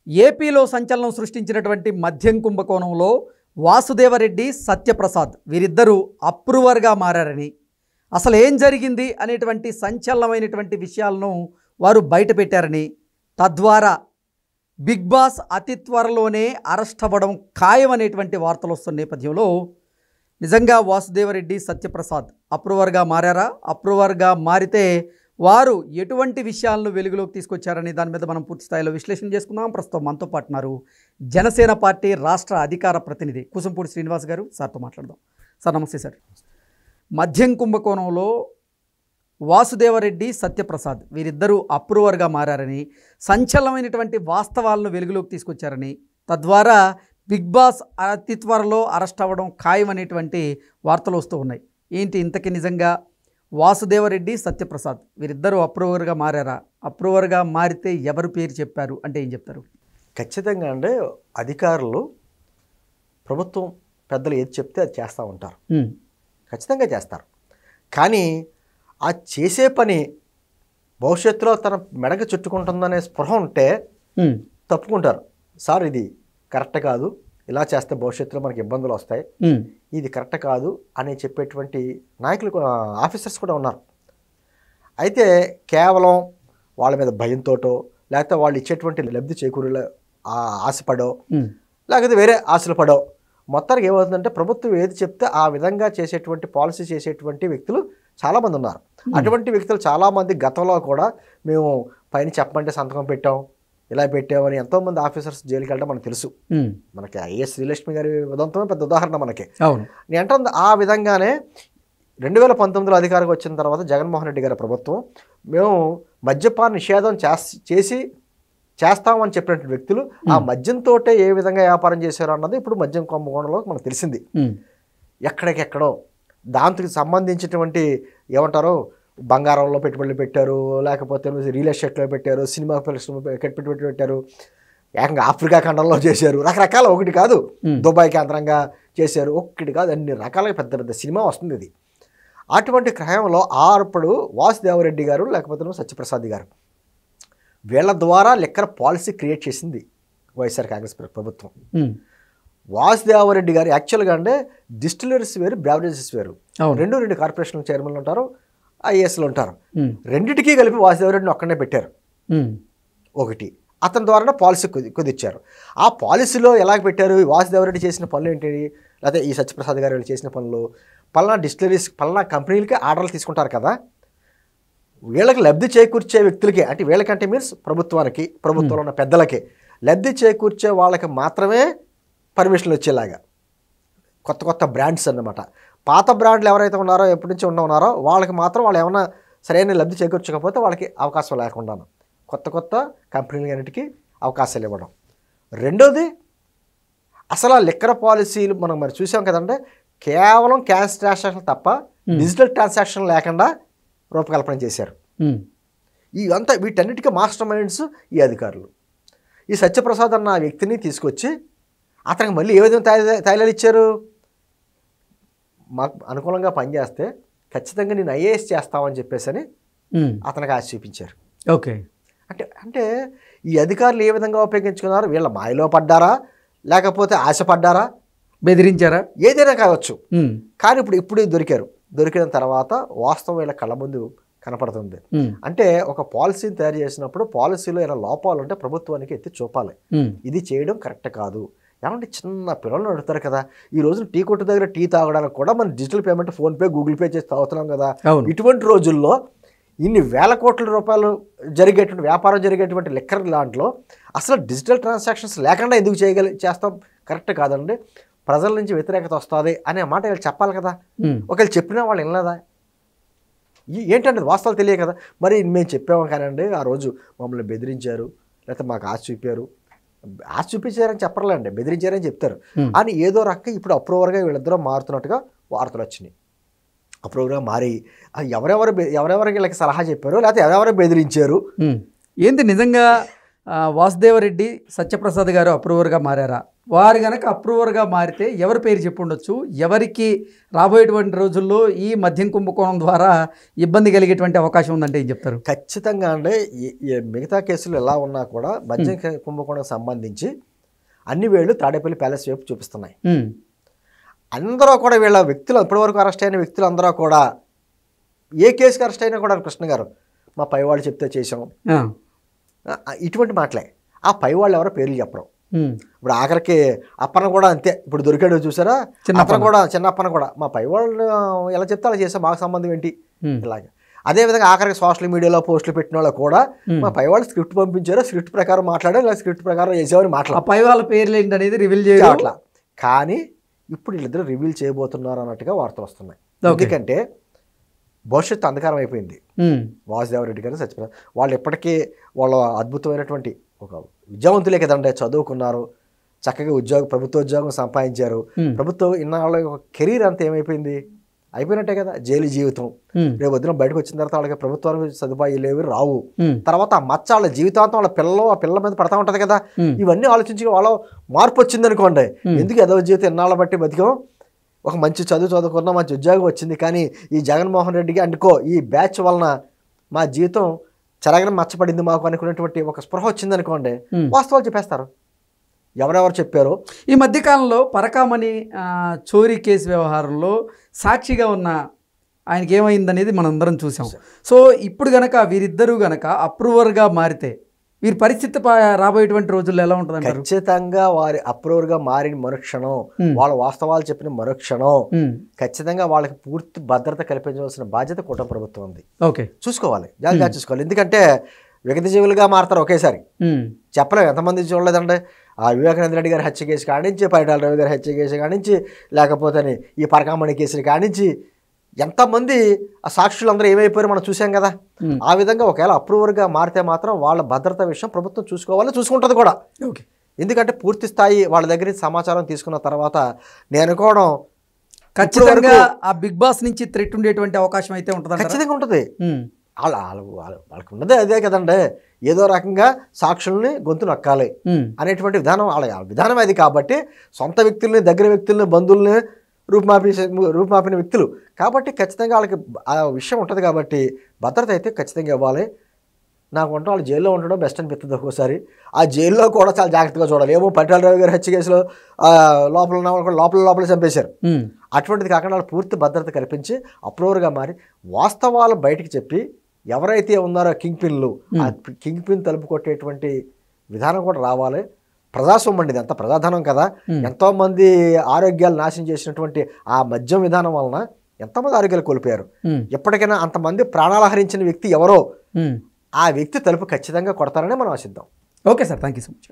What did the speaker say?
ఏపీలో సంచలనం సృష్టించినటువంటి మద్యం కుంభకోణంలో వాసుదేవరెడ్డి, సత్యప్రసాద్ వీరిద్దరూ అప్రూవర్గా మారారని, అసలు ఏం జరిగింది అనేటువంటి సంచలనమైనటువంటి విషయాలను వారు బయటపెట్టారని, తద్వారా బిగ్ బాస్ అతి త్వరలోనే అరెస్ట్ అవ్వడం ఖాయం అనేటువంటి వార్తలు వస్తున్న నేపథ్యంలో నిజంగా వాసుదేవరెడ్డి, సత్యప్రసాద్ అప్రూవర్గా మారారా? అప్రూవర్గా మారితే వారు ఎటువంటి విషయాలను వెలుగులోకి తీసుకొచ్చారని దాని మీద మనం పూర్తి స్థాయిలో విశ్లేషణ చేసుకుందాం. ప్రస్తుతం మనతో పాటు ఉన్నారు జనసేన పార్టీ రాష్ట్ర అధికార ప్రతినిధి కుసంపూడి శ్రీనివాస్ గారు. సార్తో మాట్లాడదాం. సార్ నమస్తే సార్. మద్యం కుంభకోణంలో వాసుదేవరెడ్డి, సత్యప్రసాద్ వీరిద్దరూ అప్రూవర్గా మారారని, సంచలనమైనటువంటి వాస్తవాలను వెలుగులోకి తీసుకొచ్చారని, తద్వారా బిగ్ బాస్ అతి త్వరలో అరెస్ట్ అవ్వడం ఖాయం అనేటువంటి వార్తలు వస్తూ ఉన్నాయి. ఏంటి ఇంతకీ నిజంగా వాసుదేవరెడ్డి, సత్యప్రసాద్ వీరిద్దరూ అప్రూవర్గా మారారా? అప్రూవర్గా మారితే ఎవరు పేరు చెప్పారు అంటే ఏం చెప్తారు? ఖచ్చితంగా అంటే అధికారులు, ప్రభుత్వం పెద్దలు ఏది చెప్తే అది చేస్తూ ఉంటారు, ఖచ్చితంగా చేస్తారు. కానీ ఆ చేసే పని భవిష్యత్తులో తన మెడకు చుట్టుకుంటుందనే స్పృహ ఉంటే తప్పుకుంటారు. సార్ ఇది కరెక్ట్ కాదు, ఇలా చేస్తే భవిష్యత్తులో మనకి ఇబ్బందులు వస్తాయి, ఇది కరెక్ట్ కాదు అని చెప్పేటువంటి నాయకులు, ఆఫీసర్స్ కూడా ఉన్నారు. అయితే కేవలం వాళ్ళ మీద భయంతోటో, లేకపోతే వాళ్ళు ఇచ్చేటువంటి లబ్ధి చేకూరులో ఆశపడో, లేకపోతే వేరే ఆశలు పడో, మొత్తానికి ఏమవుతుందంటే ప్రభుత్వం ఏది చెప్తే ఆ విధంగా చేసేటువంటి పాలసీ చేసేటువంటి వ్యక్తులు చాలామంది ఉన్నారు. అటువంటి వ్యక్తులు చాలామంది గతంలో కూడా మేము పైన చెప్పమంటే సంతకం పెట్టాం, ఇలా పెట్టామని ఎంతోమంది ఆఫీసర్స్ జైలుకి వెళ్ళడం మనకు తెలుసు. మనకి ఐఏఎస్ శ్రీలక్ష్మి గారి ఉదంతమే పెద్ద ఉదాహరణ మనకి. నేను అంటుంది ఆ విధంగానే 2019లో అధికారికి వచ్చిన తర్వాత జగన్మోహన్ రెడ్డి గారి ప్రభుత్వం మేము మద్యపాన నిషేధం చేస్తామని చెప్పినటువంటి వ్యక్తులు ఆ మద్యంతో ఏ విధంగా వ్యాపారం చేశారు అన్నది ఇప్పుడు మద్యం కుంభకోణంలో మనకు తెలిసింది. ఎక్కడికెక్కడో దాంతో సంబంధించినటువంటి ఏమంటారో బంగారంలో పెట్టుబడులు పెట్టారు, లేకపోతే రియల్ ఎస్టేట్లో పెట్టారు, సినిమా పెట్టుబడి పెట్టారు, ఏకంగా ఆఫ్రికా ఖండంలో చేశారు, రకరకాల, ఒకటి కాదు దుబాయ్ కేంద్రంగా చేశారు, ఒకటి కాదు అన్ని రకాలుగా పెద్ద పెద్ద సినిమా వస్తుంది ఇది. అటువంటి క్రమంలో అప్పుడు వాసుదేవరెడ్డి గారు లేకపోతే సత్యప్రసాద్ గారు వీళ్ళ ద్వారా లెక్కర పాలసీ క్రియేట్ చేసింది వైఎస్ఆర్ కాంగ్రెస్ ప్రభుత్వం. వాసుదేవరెడ్డి గారు యాక్చువల్గా అంటే డిస్టిలరీస్ వేరు, బ్రావరేజెస్ వేరు, రెండు కార్పొరేషన్ చైర్మన్లు ఉంటారు, ఐఏఎస్లు ఉంటారు. రెండింటికి కలిపి వాసుదేవరెడ్డిని ఒక్కడనే పెట్టారు. ఒకటి అతని ద్వారా పాలసీ కుదిర్చారు. ఆ పాలసీలో ఎలా పెట్టారు? వాసుదేవరెడ్డి చేసిన పనులు ఏంటి, లేకపోతే ఈ సత్యప్రసాద్ గారు చేసిన పనులు, పలానా డిస్టిలరీస్ పలానా కంపెనీలకి ఆర్డర్లు తీసుకుంటారు కదా, వీళ్ళకి లబ్ధి చేకూర్చే వ్యక్తులకి, అంటే వీళ్ళకంటే మీన్స్ ప్రభుత్వానికి, ప్రభుత్వంలో ఉన్న పెద్దలకి లబ్ధి చేకూర్చే వాళ్ళకి మాత్రమే పర్మిషన్లు వచ్చేలాగా కొత్త కొత్త బ్రాండ్స్ అన్నమాట. పాత బ్రాండ్లు ఎవరైతే ఉన్నారో, ఎప్పటి నుంచి ఉన్నారో వాళ్ళకి మాత్రం వాళ్ళు ఏమైనా సరైన లబ్ధి చేకూర్చకపోతే వాళ్ళకి అవకాశం లేకుండాను కొత్త కొత్త కంపెనీలన్నిటికీ అవకాశాలు ఇవ్వడం. రెండోది అసలు ఆ లిక్కర్ పాలసీలు మనం మరి చూసాం కదంటే, కేవలం క్యాష్ ట్రాన్సాక్షన్ తప్ప డిజిటల్ ట్రాన్సాక్షన్ లేకుండా రూపకల్పన చేశారు. ఇదంతా వీటన్నిటికీ మాస్టర్ మైండ్స్ ఈ అధికారులు. ఈ సత్యప్రసాద్ అన్న వ్యక్తిని తీసుకొచ్చి అతనికి మళ్ళీ ఏ విధంగా తాయిలాలు ఇచ్చారు? మాకు అనుకూలంగా పనిచేస్తే ఖచ్చితంగా నేను ఐఏఎస్ చేస్తామని చెప్పేసి అని అతనికి ఆశ చూపించారు. ఓకే, అంటే ఈ అధికారులు ఏ విధంగా ఉపయోగించుకున్నారు? వీళ్ళ మాయలో పడ్డారా, లేకపోతే ఆశపడ్డారా, బెదిరించారా, ఏదైనా కావచ్చు. కానీ ఇప్పుడు దొరికిన తర్వాత వాస్తవం వీళ్ళ కళ్ళ ముందు కనపడుతుంది. అంటే ఒక పాలసీని తయారు చేసినప్పుడు పాలసీలో ఏమైనా లోపాలు ఉంటే ప్రభుత్వానికి ఎత్తి చూపాలి. ఇది చేయడం కరెక్ట్ కాదు. ఏమంటే చిన్న పిల్లలు అడుగుతారు కదా, ఈ రోజు టీ కొట్టు దగ్గర టీ తాగడానికి కూడా మనం digital payment, PhonePe, Google pay చేసి తాగుతున్నాం కదా. ఇటువంటి రోజుల్లో ఇన్ని వేల కోట్ల రూపాయలు వ్యాపారం జరిగేటువంటి లిక్కర్ దాంట్లో అసలు డిజిటల్ ట్రాన్సాక్షన్స్ లేకుండా ఎందుకు చేస్తాం? కరెక్ట్ కాదండి, ప్రజల నుంచి వ్యతిరేకత వస్తుంది అనే మాట వీళ్ళు చెప్పాలి కదా. ఒకవేళ చెప్పినా వాళ్ళు వినలేదా? ఏంటంటే వాస్తవాలు తెలియదు కదా. మరి మేము చెప్పాము కానండి, ఆ రోజు మమ్మల్ని బెదిరించారు, లేకపోతే మాకు ఆశ చూపించారని చెప్పర్లేండి, బెదిరించారని చెప్తారు అని ఏదో రకంగా ఇప్పుడు అప్రూవర్గా వీళ్ళిద్దరూ మారుతున్నట్టుగా వార్తలు వచ్చినాయి. అప్రూవర్గా మారి ఎవరెవరికి వీళ్ళకి సలహా చెప్పారు, లేకపోతే ఎవరెవరు బెదిరించారు? ఏంటి నిజంగా వాసుదేవరెడ్డి, సత్యప్రసాద్ గారు అప్రూవర్గా మారారా? వారు గనక అప్రూవర్గా మారితే ఎవరి పేరు చెప్పుండొచ్చు, ఎవరికి రాబోయేటువంటి రోజుల్లో ఈ మద్యం కుంభకోణం ద్వారా ఇబ్బంది కలిగేటువంటి అవకాశం ఉందంటే ఏం చెప్తారు? ఖచ్చితంగా అంటే మిగతా కేసులు ఎలా ఉన్నా కూడా మద్యం కుంభకోణం సంబంధించి అన్ని వేళ్ళు తాడేపల్లి ప్యాలెస్ వైపు చూపిస్తున్నాయి. అందరూ కూడా వీళ్ళ వ్యక్తులు ఇప్పటివరకు అరెస్ట్ అయిన వ్యక్తులు అందరూ కూడా ఏ కేసుకి అరెస్ట్ అయినా కూడా కృష్ణ గారు మా పైవాళ్ళు చెప్తే చేసాం ఇటువంటి మాటలే. ఆ పైవాళ్ళు ఎవరో పేర్లు చెప్పడం. ఇప్పుడు ఆఖరికి అప్పన కూడా అంతే. ఇప్పుడు దొరికాడు చూసారా, అతను కూడా చిన్న అప్పన కూడా మా పైవాళ్ళు ఎలా చెప్తే అలా చేసాం, మాకు సంబంధం ఏంటి ఇలాగే. అదేవిధంగా ఆఖరికి సోషల్ మీడియాలో పోస్టులు పెట్టిన వాళ్ళు కూడా మా పైవాళ్ళు స్క్రిప్ట్ పంపించారు, స్క్రిప్ట్ ప్రకారం మాట్లాడారు, లేదా స్క్రిప్ట్ ప్రకారం చేసేవారు మాట్లాడారు. పై వాళ్ళ పేర్లు ఏంటనేది రివీల్ చేయాలి అట్లా. కానీ ఇప్పుడు వీళ్ళిద్దరూ రివీల్ చేయబోతున్నారు అన్నట్టుగా వార్తలు వస్తున్నాయి. ఎందుకంటే భవిష్యత్తు అంధకారం అయిపోయింది. వాసుదేవరెడ్డి గారు సత్యప్రసాద్ వాళ్ళు ఇప్పటికీ వాళ్ళ అద్భుతమైనటువంటి ఒక విద్యావంతులే కదండి, చదువుకున్నారు, చక్కగా ప్రభుత్వ ఉద్యోగం సంపాదించారు. ప్రభుత్వం ఇన్నాళ్ళ కెరీర్ అంతా ఏమైపోయింది, అయిపోయినట్టే కదా. జైలు జీవితం, రేపు వద్దున బయటకు వచ్చిన తర్వాత వాళ్ళకి ప్రభుత్వానికి సదుపాయాలు ఏవి రావు. తర్వాత ఆ మచ్చ వాళ్ళ జీవితాంతం వాళ్ళ ఆ పిల్లల మీద పడతా ఉంటది కదా. ఇవన్నీ ఆలోచించి వాళ్ళ మార్పు వచ్చింది అనుకోండి. ఎందుకు ఎదవ జీవితం ఎన్నాళ్ళ బట్టి బతికాం, ఒక మంచి చదువుకున్నా, మంచి ఉద్యోగం వచ్చింది, కానీ ఈ జగన్మోహన్ రెడ్డికి అనుకో ఈ బ్యాచ్ వలన మా జీవితం చెరగని మచ్చపడింది మాకు అనుకున్నటువంటి ఒక స్పృహ వచ్చింది అనుకోండి, వాస్తవాలు చెప్పేస్తారు. ఎవరెవరు చెప్పారో. ఈ మధ్యకాలంలో పరకామణి చోరీ కేసు వ్యవహారంలో సాక్షిగా ఉన్న ఆయనకి ఏమైందనేది మనందరం చూసాం. సో ఇప్పుడు గనక వీరిద్దరూ గనక అప్రూవర్గా మారితే వీరి పరిస్థితి రాబోయేటువంటి రోజుల్లో ఎలా ఉంటుంది? ఖచ్చితంగా వారి అప్రూవర్గా మారిన మరుక్షణం, వాళ్ళ వాస్తవాలు చెప్పిన మరుక్షణం ఖచ్చితంగా వాళ్ళకి పూర్తి భద్రత కల్పించవలసిన బాధ్యత కూటమి ప్రభుత్వం ఉంది. ఓకే, చూసుకోవాలి, జాగ్రత్తగా చూసుకోవాలి. ఎందుకంటే విగత జీవులుగా మారుతారు ఒకేసారి. చెప్పలేము ఎంతమంది చూడలేదండి. ఆ వివేకానంద రెడ్డి గారి హత్య కేసు కానించి, పరిటాల రవి గారి హత్య కేసు కానించి, లేకపోతే ఈ పరకామణి కేసులు కానించి ఎంతమంది ఆ సాక్షులందరూ ఏమైపోయారో మనం చూసాం కదా. ఆ విధంగా ఒకవేళ అప్రూవర్గా మారితే మాత్రం వాళ్ళ భద్రత విషయం ప్రభుత్వం చూసుకోవాలని చూసుకుంటుంది కూడా. ఎందుకంటే పూర్తి స్థాయి వాళ్ళ దగ్గర సమాచారం తీసుకున్న తర్వాత నేను అనుకోవడం ఖచ్చితంగా ఆ బిగ్ బాస్ నుంచి థ్రెట్ ఉండేటువంటి అవకాశం అయితే ఉంటుంది. ఖచ్చితంగా ఉంటుంది. వాళ్ళకి ఉన్నదే అదే కదండి, ఏదో రకంగా సాక్షుల్ని గొంతు నొక్కాలి అనేటువంటి విధానం వాళ్ళ విధానం అది. కాబట్టి సొంత వ్యక్తుల్ని, దగ్గర వ్యక్తుల్ని, బంధువుల్ని రూపుమాపిన వ్యక్తులు కాబట్టి ఖచ్చితంగా వాళ్ళకి ఆ విషయం ఉంటుంది. కాబట్టి భద్రత అయితే ఖచ్చితంగా ఇవ్వాలి. నాకు వంట వాళ్ళు జైల్లో ఉండడం బెస్ట్ అనిపిస్తుంది ఒక్కోసారి. ఆ జైల్లో కూడా చాలా జాగ్రత్తగా చూడాలి. ఏమో పరిటాల రవి గారి హత్య కేసులో లోపల ఉన్న వాళ్ళు లోపల చంపేశారు. అటువంటిది కాకుండా వాళ్ళు పూర్తి భద్రత కల్పించి అప్రూవర్గా మారి వాస్తవాలు బయటికి చెప్పి ఎవరైతే ఉన్నారో కింగ్ పిన్లు, ఆ కింగ్ పిన్ తలుపు కొట్టేటువంటి విధానం కూడా రావాలి. ప్రజాస్వామ్యం అండి, అంత ప్రజాధనం కదా. ఎంతోమంది ఆరోగ్యాలు నాశనం చేసినటువంటి ఆ మద్యం విధానం వలన ఎంతోమంది ఆరోగ్యాలు కోల్పోయారు. ఎప్పటికైనా అంతమంది ప్రాణాలు హరించిన వ్యక్తి ఎవరో ఆ వ్యక్తి తలుపు ఖచ్చితంగా కొడతారని మనం ఆశిద్దాం. Okay sir, thank you so much.